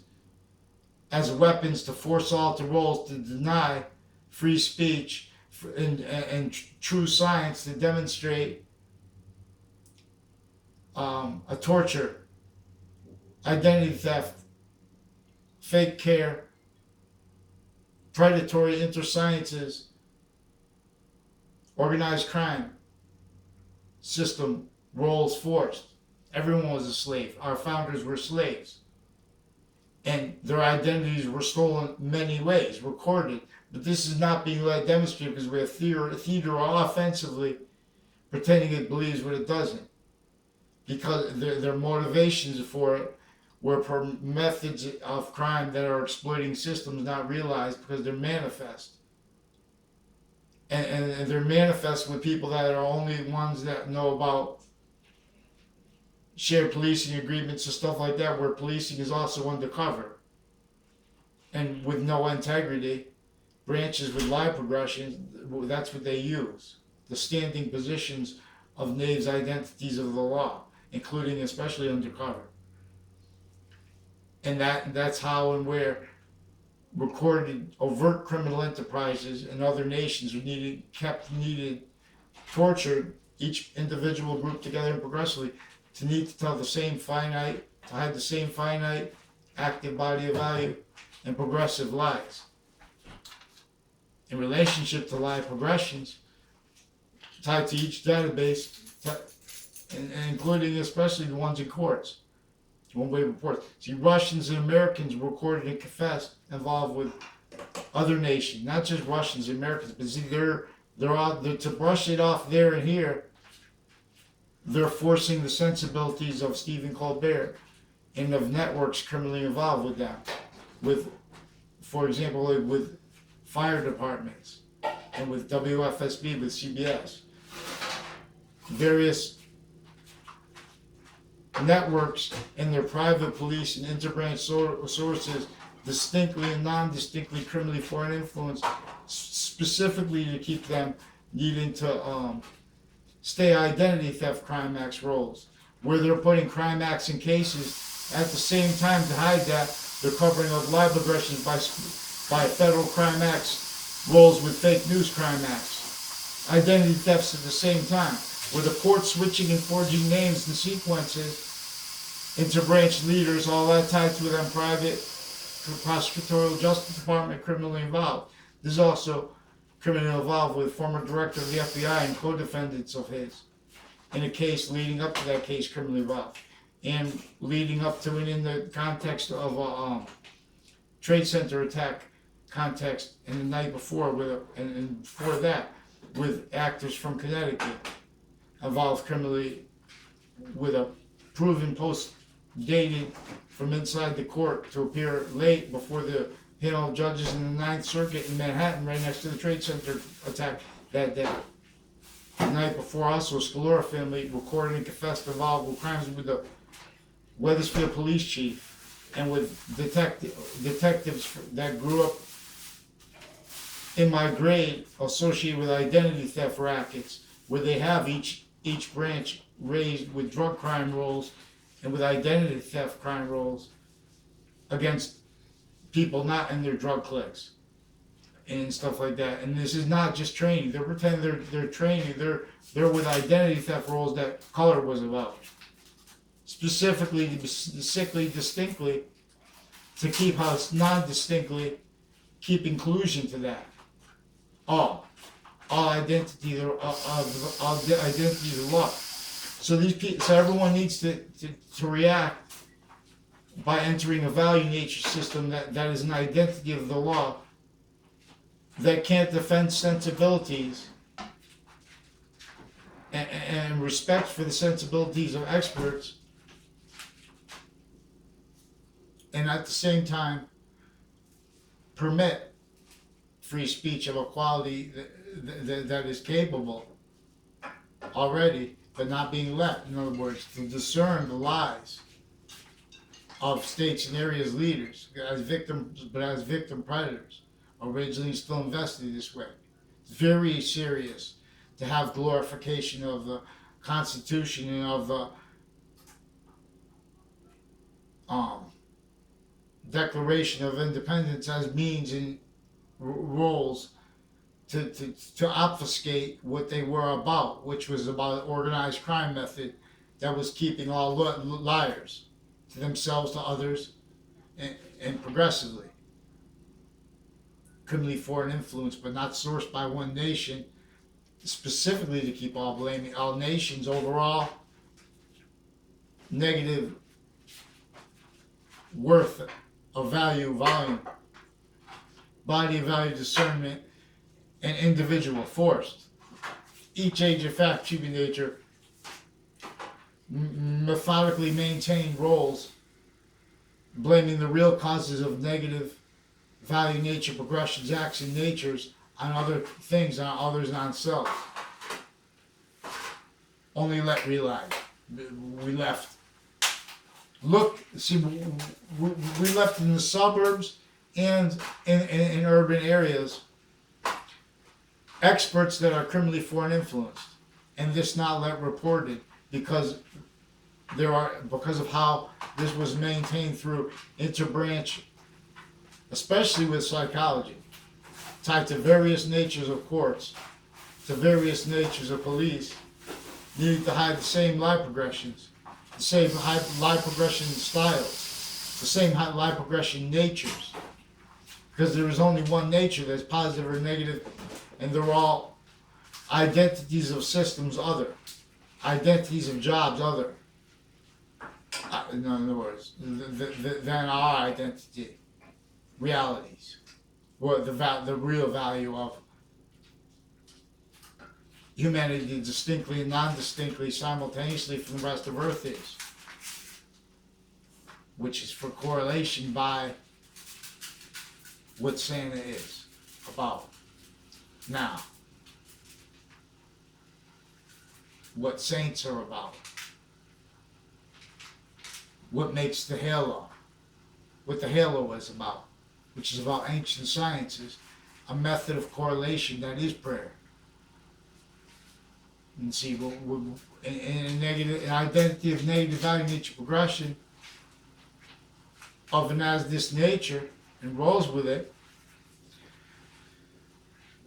as weapons to force all to roles, to deny free speech and true science, to demonstrate a torture, identity theft, fake care, predatory intersciences, organized crime system, roles forced. Everyone was a slave. Our founders were slaves. And their identities were stolen many ways, recorded. But this is not being demonstrated because we have theater offensively pretending it believes what it doesn't. Because their motivations for it were for methods of crime that are exploiting systems not realized, because they're manifest. And they're manifest with people that are only ones that know about shared policing agreements and stuff like that, where policing is also undercover and with no integrity branches with lie progressions, that's what they use. The standing positions of knaves' identities of the law, including especially undercover. And that's how and where recorded overt criminal enterprises in other nations were tortured each individual group together and progressively to need to tell the same finite, to hide the same finite, active body of value and progressive lies. In relationship to lie progressions, tied to each database, and including especially the ones in courts. One-way reports. See, Russians and Americans recorded and confessed involved with other nations, not just Russians and Americans, but see, they're to brush it off there and here. They're forcing the sensibilities of Stephen Colbert and of networks criminally involved with them, with, for example, like with fire departments and with WFSB, with CBS, various networks and their private police and interbranch sources, distinctly and non-distinctly criminally foreign influence, specifically to keep them needing to stay identity theft crime acts roles, where they're putting crime acts in cases at the same time to hide that they're covering up live aggressions by federal crime acts roles with fake news crime acts, identity thefts at the same time, where the court switching and forging names and sequences into branch leaders, all that tied to them private prosecutorial justice department criminally involved. There's also criminally involved with former director of the FBI and co-defendants of his in a case leading up to that case criminally involved, and leading up to and in the context of a trade center attack context, and the night before and before that with actors from Connecticut involved criminally with a proven post dated from inside the court to appear late before the panel of judges in the Ninth Circuit in Manhattan, right next to the Trade Center attack that day. The night before, also, Scalora family recorded and confessed involved with crimes with the Wethersfield police chief and with detectives that grew up in my grade associated with identity theft rackets, where they have each branch raised with drug crime roles and with identity theft crime roles against people not in their drug cliques and stuff like that. And this is not just training. They're pretending they're training. They're with identity theft roles that color was about. Specifically, distinctly, to keep how it's non-distinctly, keep inclusion to that. All identity of identity of the law. So these people, so everyone needs to react by entering a value nature system that is an identity of the law that can't defend sensibilities and respect for the sensibilities of experts, and at the same time permit free speech of a quality that is capable already, but not being let, in other words, to discern the lies of states and areas leaders as victims, but as victim predators, originally still invested this way. It's very serious to have glorification of the Constitution and of the Declaration of Independence as means and roles to obfuscate what they were about, which was about an organized crime method that was keeping all liars to themselves, to others, and progressively. Criminally foreign influence, but not sourced by one nation, specifically to keep all blaming all nations overall negative worth of value, volume, body of value discernment, and individual forced. Each age of fact, human nature, methodically maintained roles, blaming the real causes of negative value nature progressions, acts, and natures on other things, on others, and on self. Only let realize. We left. Look, see, we left in the suburbs and in urban areas experts that are criminally foreign influenced, and this not let reported because because of how this was maintained through interbranch, especially with psychology, tied to various natures of courts, to various natures of police, needing to hide the same lie progressions, the same lie progression styles, the same lie progression natures. Because there is only one nature that's positive or negative, and they're all identities of systems other, identities of jobs other. In other words, than our identity, realities, what the real value of humanity distinctly and non-distinctly simultaneously from the rest of Earth is, which is for correlation by what Santa is about now, what saints are about, what makes the halo, what the halo is about, which is about ancient sciences, a method of correlation that is prayer. And see, in an identity of negative value nature progression of an as this nature and rolls with it,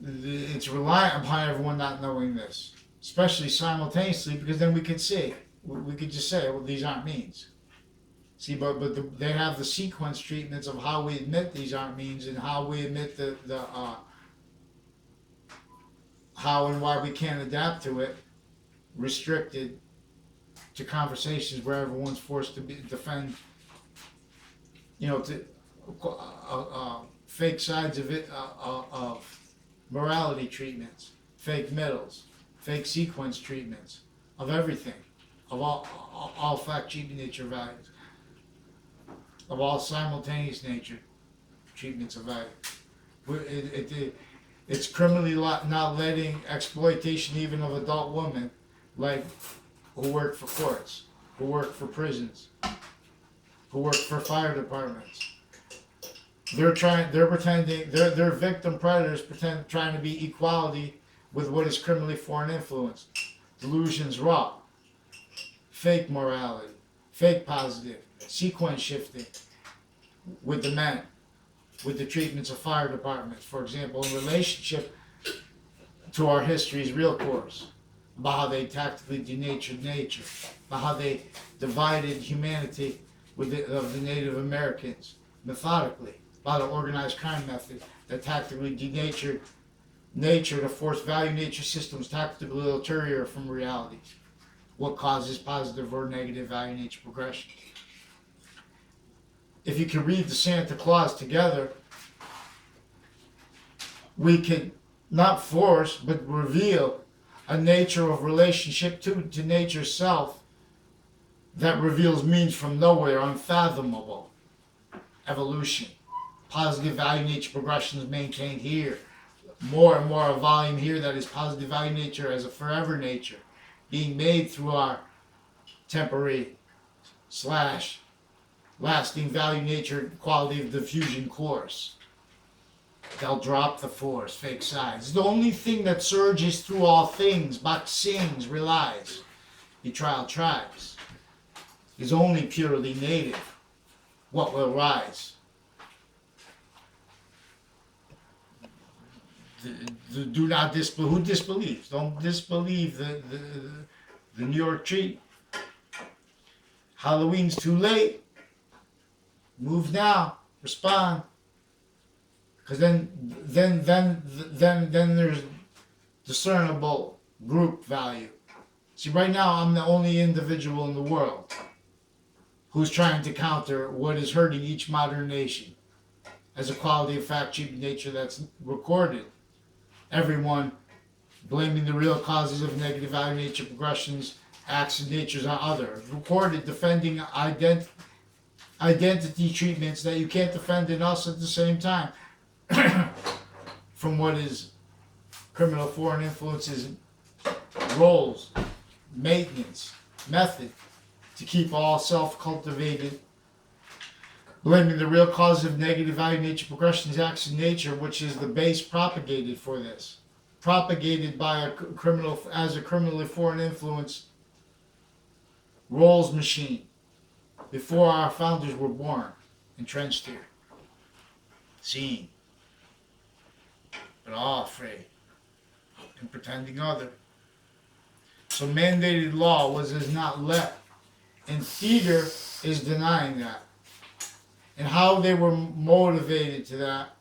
it's reliant upon everyone not knowing this, especially simultaneously, because then we could just say, well, these aren't means. See, but they have the sequence treatments of how we admit these aren't means and how we admit the how and why we can't adapt to it, restricted to conversations where everyone's forced to defend, to fake sides of it, of morality treatments, fake middles, fake sequence treatments of everything, of all fact cheating nature values, of all simultaneous nature treatments of value. It's criminally not letting exploitation even of adult women, like who work for courts, who work for prisons, who work for fire departments. They're pretending, they're victim predators trying to be equality with what is criminally foreign influence. Delusions raw, fake morality, fake positive, sequence shifting with the men, with the treatments of fire departments, for example, in relationship to our history's real course, about how they tactically denatured nature, about how they divided humanity of the Native Americans methodically, about an organized crime method that tactically denatured nature to force value nature systems tactically ulterior from reality. What causes positive or negative value nature progression? If you can read the Santa Claus together, we can not force but reveal a nature of relationship to nature's self that reveals means from nowhere, unfathomable. Evolution, positive value nature progression is maintained here. More and more of volume here that is positive value nature as a forever nature, being made through our temporary / lasting value nature quality of diffusion course. They'll drop the force, fake sides. The only thing that surges through all things, but sings, relies, betrayal tribes, is only purely native. What will rise? Do not disbelieve. Who disbelieves? Don't disbelieve the New York treat. Halloween's too late. Move now. Respond. Because then there's discernible group value. See, right now I'm the only individual in the world who's trying to counter what is hurting each modern nation as a quality of fact cheap nature that's recorded. Everyone blaming the real causes of negative value nature progressions, acts and natures on others. Recorded defending identity treatments that you can't defend in us at the same time. From what is criminal foreign influences, roles, maintenance, method to keep all self-cultivated, blaming the real cause of negative value nature progressions, acts in nature, which is the base propagated for this. propagated by a criminal as a criminally foreign influence roles machine before our founders were born, entrenched here, seen, but all afraid and pretending other. So mandated law is not let, and theater is denying that. And how they were motivated to that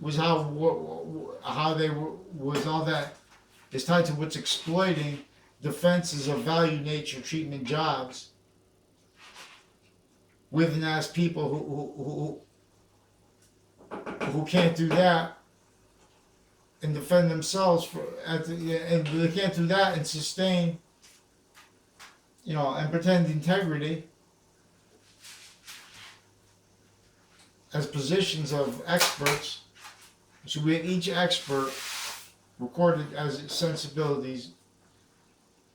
was how they were was all that is tied to what's exploiting defenses of value, nature, treatment, jobs with and as people who can't do that and defend themselves and they can't do that and sustain, and pretend integrity as positions of experts. So we have each expert recorded as its sensibilities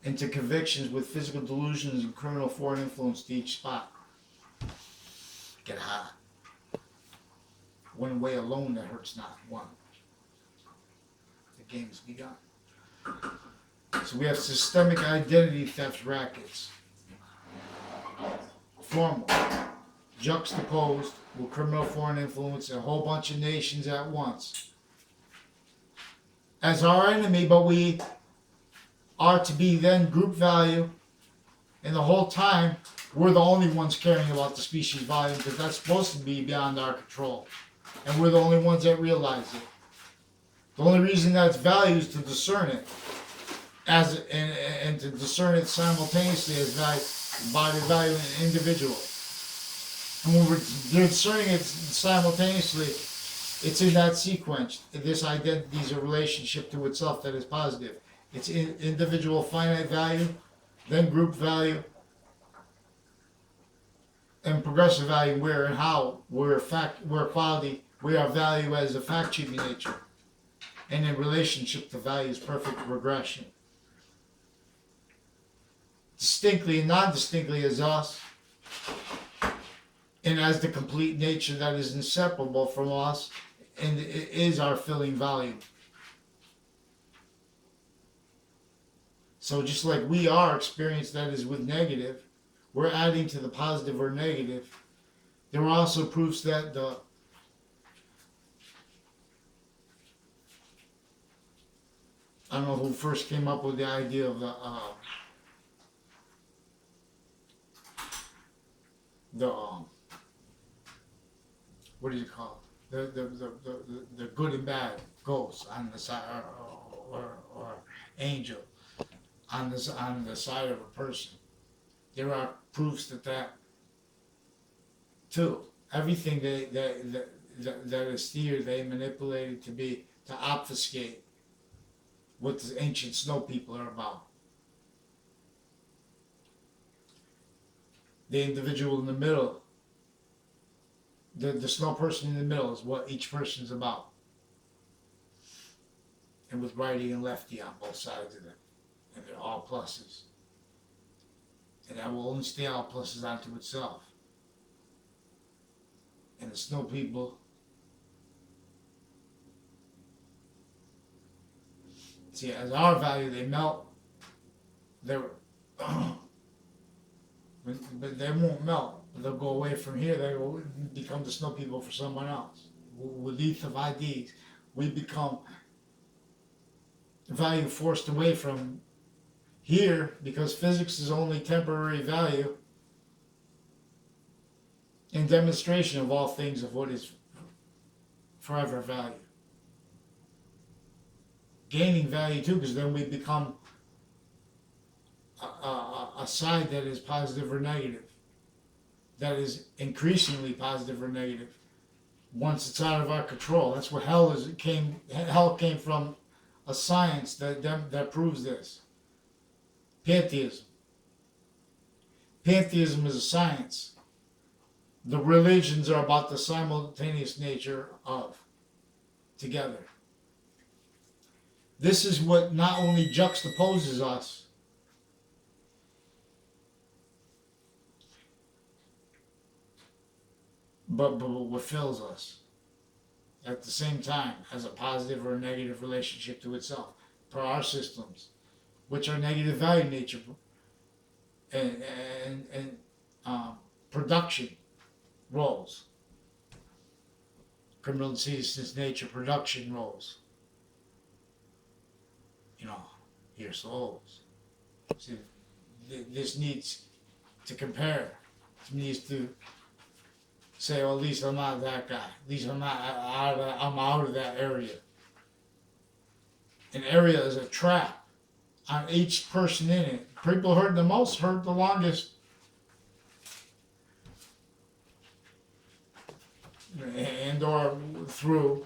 into convictions with physical delusions and criminal foreign influence to each spot. Get high. One way alone that hurts not one. The game's begun. So we have systemic identity theft rackets. Formal. Juxtaposed with criminal foreign influence and a whole bunch of nations at once as our enemy, but we are to be then group value, and the whole time we're the only ones caring about the species volume because that's supposed to be beyond our control, and we're the only ones that realize it. The only reason that's value is to discern it as and to discern it simultaneously as value, value and individual. And when we're discerning it simultaneously, it's in that sequence. This identity is a relationship to itself that is positive. It's individual finite value, then group value, and progressive value. Where and how we're quality. We are value as a fact treatment nature, and in relationship to value is perfect regression. Distinctly and non-distinctly as us. And as the complete nature that is inseparable from us, and it is our filling value. So just like we are experience that is with negative, we're adding to the positive or negative. There are also proofs that I don't know who first came up with the idea of what do you call it? The good and bad ghosts on the side, or angel on the side of a person. There are proofs that too. Everything that is steered, they manipulated to obfuscate what the ancient snow people are about. The individual in the middle. The snow person in the middle is what each person's about. And with righty and lefty on both sides of them. And they're all pluses. And that will only stay all pluses onto itself. And the snow people, see, as our value, they melt. But they won't melt. They'll go away from here. They will become the snow people for someone else. With each of IDs, we become value forced away from here because physics is only temporary value and demonstration of all things of what is forever value. Gaining value too, because then we become a side that is positive or negative, that is increasingly positive or negative once it's out of our control. That's what hell is. Hell came from a science that proves this. Pantheism. Pantheism is a science. The religions are about the simultaneous nature of together. This is what not only juxtaposes us, but what fills us at the same time has a positive or a negative relationship to itself per our systems, which are negative value nature and production roles, criminal citizens nature production roles. You know, your souls. See, this needs to compare. It needs to say, well, at least I'm not that guy. At least I'm not out of that. I'm out of that area. An area is a trap on each person in it. People hurt the most, hurt the longest, and or through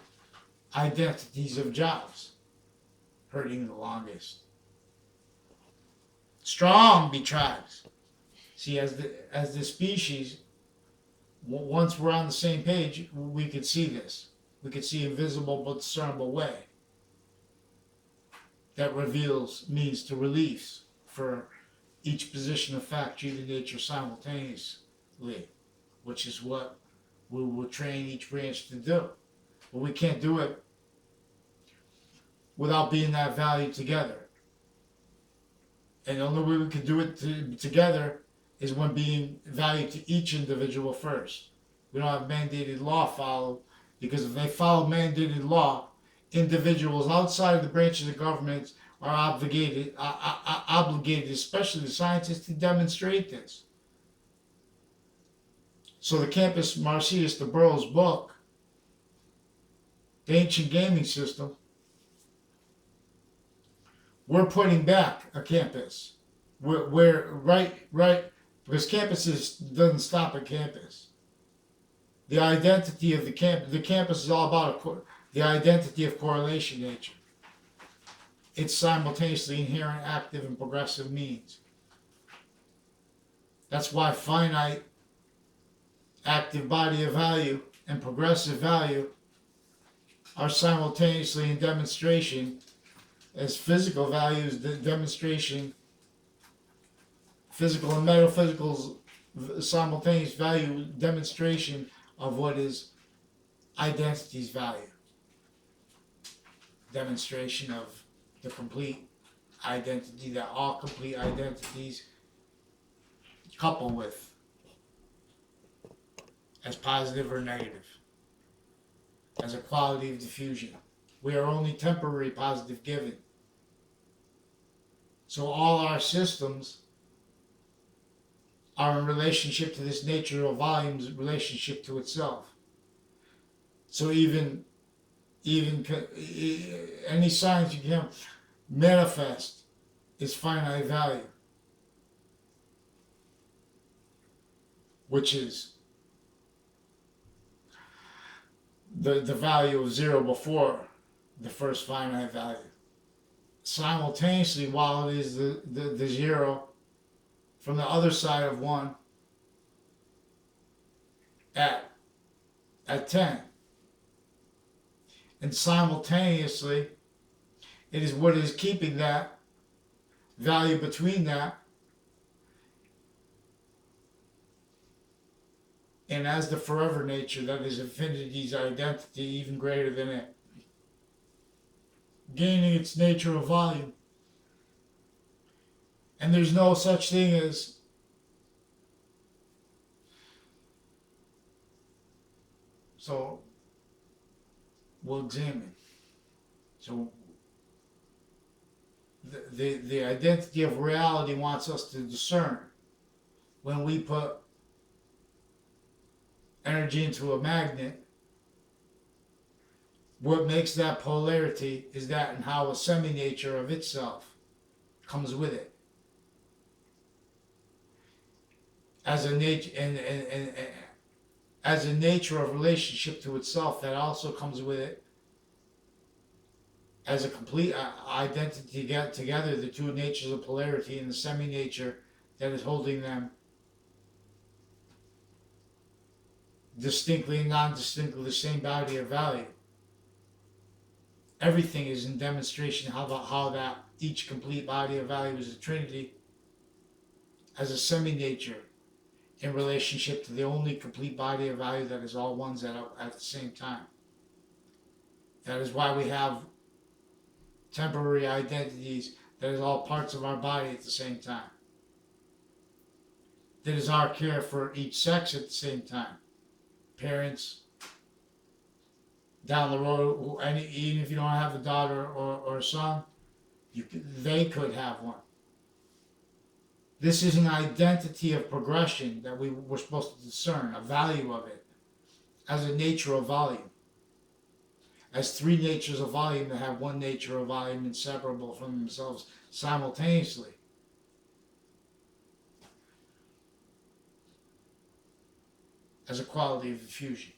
identities of jobs, hurting the longest. Strong be tribes. See, as the species, once we're on the same page, we could see this. We could see a visible but discernible way that reveals means to release for each position of fact treated nature simultaneously, which is what we will train each branch to do. But we can't do it without being that value together. And the only way we can do it together is when being valued to each individual first. We don't have mandated law followed, because if they follow mandated law, individuals outside of the branches of government are obligated, especially the scientists, to demonstrate this. So the campus Marcius, the Boroughs book, the ancient gaming system, we're putting back a campus. We're right, because campuses doesn't stop at campus. The identity of the campus is all about the identity of correlation nature. It's simultaneously inherent, active, and progressive means. That's why finite, active body of value and progressive value are simultaneously in demonstration, as physical values, the demonstration, physical and metaphysical's simultaneous value demonstration of what is identity's value. Demonstration of the complete identity that all complete identities couple with as positive or negative, as a quality of diffusion. We are only temporary positive given. So all our systems are in relationship to this nature of volume's relationship to itself. So even any science you can manifest is finite value, which is the value of zero before the first finite value. Simultaneously, while it is the zero from the other side of one at 10. And simultaneously, it is what is keeping that value between that and as the forever nature that is infinity's identity, even greater than it, gaining its nature of volume. And there's no such thing as so we'll examine. So the identity of reality wants us to discern when we put energy into a magnet. What makes that polarity is that and how a semi-nature of itself comes with it. As a nature and as a nature of relationship to itself that also comes with it. As a complete identity together, the two natures of polarity and the semi-nature that is holding them distinctly and non-distinctly the same body of value. Everything is in demonstration how that each complete body of value is a trinity as a semi-nature in relationship to the only complete body of value that is all ones at the same time. That is why we have temporary identities that is all parts of our body at the same time. That is our care for each sex at the same time. Parents down the road, even if you don't have a daughter or a son, they could have one. This is an identity of progression that we're supposed to discern, a value of it, as a nature of volume. As three natures of volume that have one nature of volume inseparable from themselves simultaneously. As a quality of diffusion.